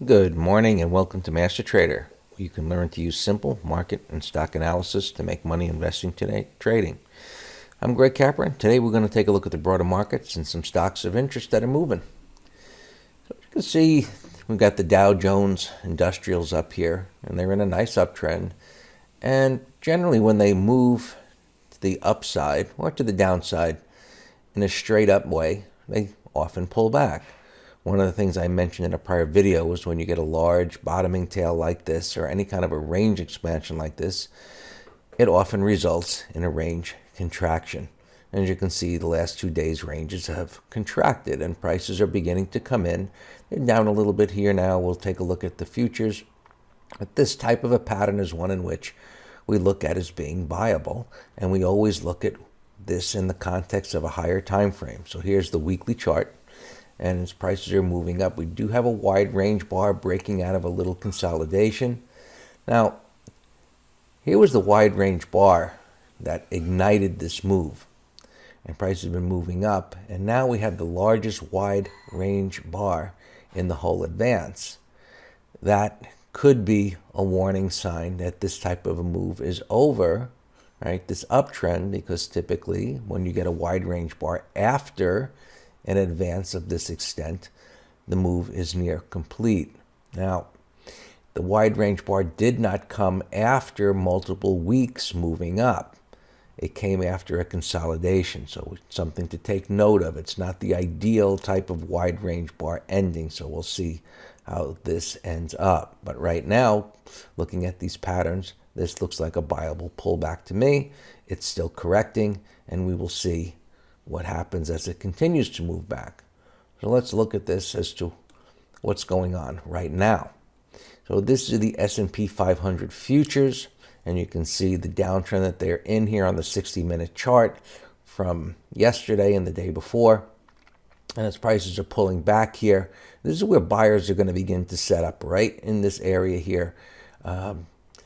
Good morning and welcome to Master Trader, where you can learn to use simple market and stock analysis to make money investing today trading. I'm Greg Capron. Today we're going to take a look at the broader markets and some stocks of interest that are moving. So you can see we've got the Dow Jones Industrials up here, and they're in a nice uptrend. And generally when they move to the upside or to the downside in a straight up way, they often pull back. One of the things I mentioned in a prior video was when you get a large bottoming tail like this or any kind of a range expansion like this, it often results in a range contraction. And as you can see, the last 2 days ranges have contracted and prices are beginning to come in. They're down a little bit here now. We'll take a look at the futures. But this type of a pattern is one in which we look at as being viable, and we always look at this in the context of a higher time frame. So here's the weekly chart. And as prices are moving up, we do have a wide range bar breaking out of a little consolidation. Now, here was the wide range bar that ignited this move. And prices have been moving up. And now we have the largest wide range bar in the whole advance. That could be a warning sign that this type of a move is over, right? This uptrend, because typically when you get a wide range bar after an advance of this extent, the move is near complete. Now, the wide range bar did not come after multiple weeks moving up. It came after a consolidation, so it's something to take note of. It's not the ideal type of wide range bar ending, so we'll see how this ends up. But right now, looking at these patterns, this looks like a viable pullback to me. It's still correcting, and we will see what happens as it continues to move back. So let's look at this as to what's going on right now. So this is the S&P 500 futures, and you can see the downtrend that they're in here on the 60-minute chart from yesterday and the day before. And as prices are pulling back here, this is where buyers are going to begin to set up right in this area here.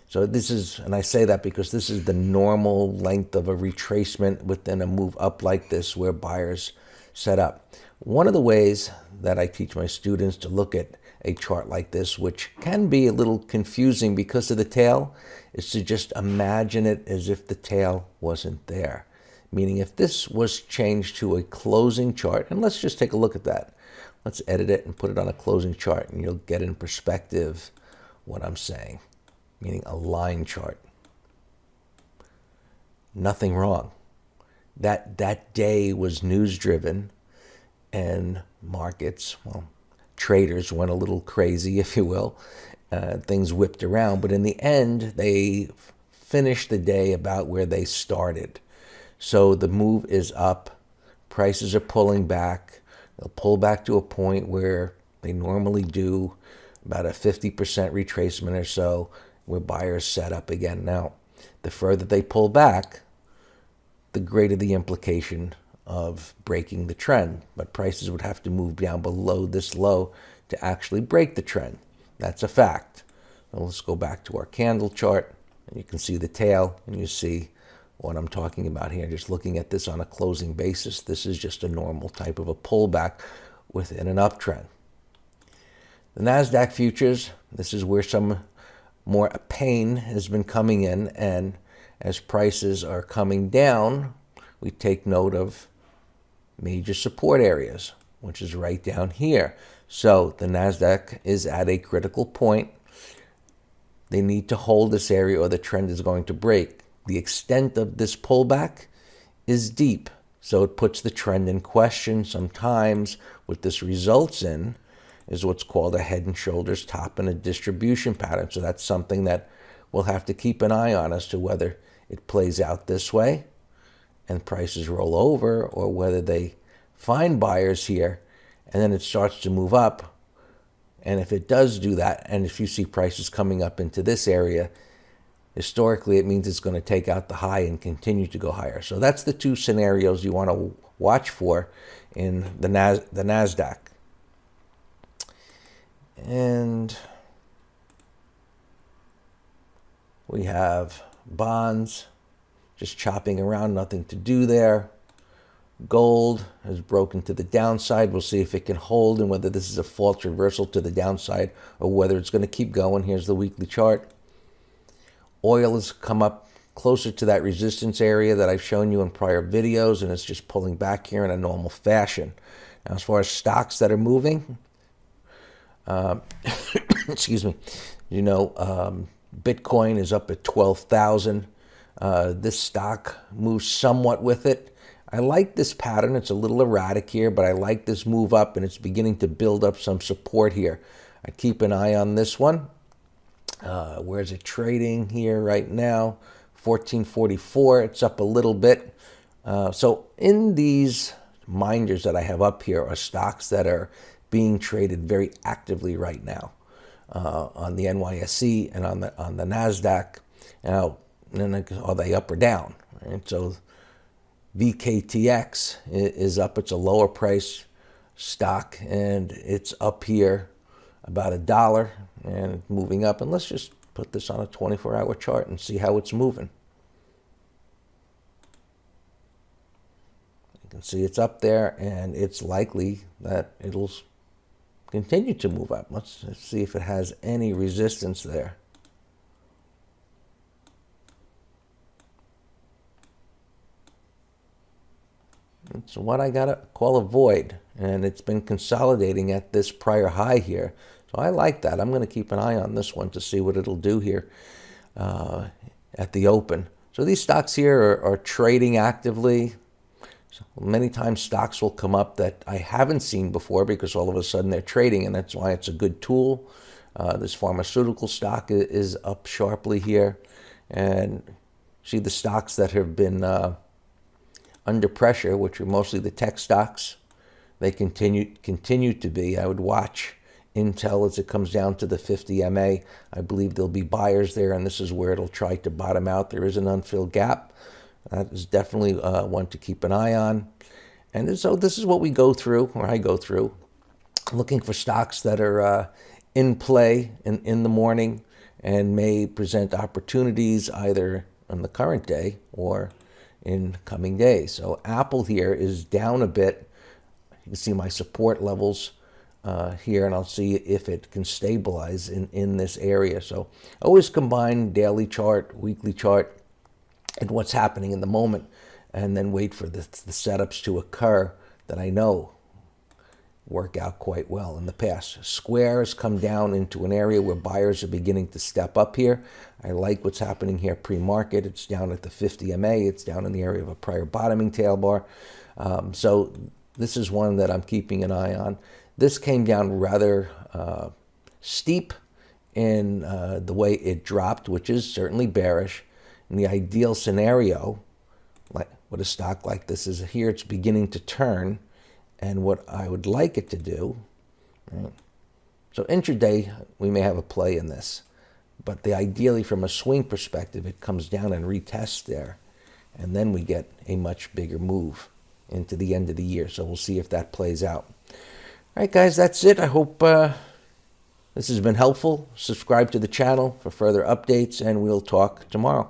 So this is, and I say that because this is the normal length of a retracement within a move up like this where buyers set up. One of the ways that I teach my students to look at a chart like this, which can be a little confusing because of the tail, is to just imagine it as if the tail wasn't there. Meaning if this was changed to a closing chart, and let's just take a look at that. Let's edit it and put it on a closing chart, and you'll get in perspective what I'm saying. Meaning a line chart. Nothing wrong. That day was news driven, and markets, well, traders went a little crazy, if you will. Things whipped around, but in the end, they finished the day about where they started. So the move is up. Prices are pulling back. They'll pull back to a point where they normally do, about a 50% retracement or so, where buyers set up again. Now, the further they pull back, the greater the implication of breaking the trend. But prices would have to move down below this low to actually break the trend. That's a fact. Now let's go back to our candle chart, and you can see the tail, and you see what I'm talking about here. Just looking at this on a closing basis, this is just a normal type of a pullback within an uptrend. The NASDAQ futures, this is where some more pain has been coming in, and as prices are coming down, we take note of major support areas, which is right down here. So the NASDAQ is at a critical point. They need to hold this area or the trend is going to break. The extent of this pullback is deep, so it puts the trend in question. Sometimes what this results in is what's called a head and shoulders top and a distribution pattern. So that's something that we'll have to keep an eye on as to whether it plays out this way and prices roll over, or whether they find buyers here and then it starts to move up. And if it does do that, and if you see prices coming up into this area, historically it means it's going to take out the high and continue to go higher. So that's the two scenarios you want to watch for in the NASDAQ. And we have bonds just chopping around, nothing to do there. Gold has broken to the downside. We'll see if it can hold and whether this is a false reversal to the downside or whether it's going to keep going. Here's the weekly chart. Oil has come up closer to that resistance area that I've shown you in prior videos, and it's just pulling back here in a normal fashion. Now, as far as stocks that are moving, excuse me, Bitcoin is up at 12,000. This stock moves somewhat with it. I like this pattern. It's a little erratic here, but I like this move up, and it's beginning to build up some support here. I keep an eye on this one. Where's it trading here right now? 1444. It's up a little bit. So in these minders that I have up here are stocks that are being traded very actively right now on the NYSE and on the NASDAQ. Now, are they up or down? Right? So VKTX is up. It's a lower price stock, and it's up here about $1 and moving up. And let's just put this on a 24-hour chart and see how it's moving. You can see it's up there, and it's likely that it'll continue to move up. Let's see if it has any resistance there. It's what I gotta call a void, and it's been consolidating at this prior high here. So I like that. I'm going to keep an eye on this one to see what it'll do here at the open. So these stocks here are trading actively. So many times stocks will come up that I haven't seen before because all of a sudden they're trading, and that's why it's a good tool. This pharmaceutical stock is up sharply here. And see the stocks that have been under pressure, which are mostly the tech stocks, they continue to be. I would watch Intel as it comes down to the 50 MA. I believe there'll be buyers there, and this is where it'll try to bottom out. There is an unfilled gap. That is definitely one to keep an eye on. And so this is what we go through, or I go through, looking for stocks that are in play in the morning and may present opportunities either on the current day or in coming days. So Apple here is down a bit. You can see my support levels here, and I'll see if it can stabilize in this area. So always combine daily chart, weekly chart, and what's happening in the moment, and then wait for the setups to occur that I know work out quite well in the past. Square has come down into an area where buyers are beginning to step up here. I like what's happening here pre-market. It's down at the 50 MA. It's down in the area of a prior bottoming tail bar. So this is one that I'm keeping an eye on. This came down rather steep in the way it dropped, which is certainly bearish. In the ideal scenario, like with a stock like this, is here it's beginning to turn, and what I would like it to do, right? So intraday, we may have a play in this, but ideally from a swing perspective, it comes down and retests there, and then we get a much bigger move into the end of the year. So we'll see if that plays out. All right, guys, that's it. I hope this has been helpful. Subscribe to the channel for further updates, and we'll talk tomorrow.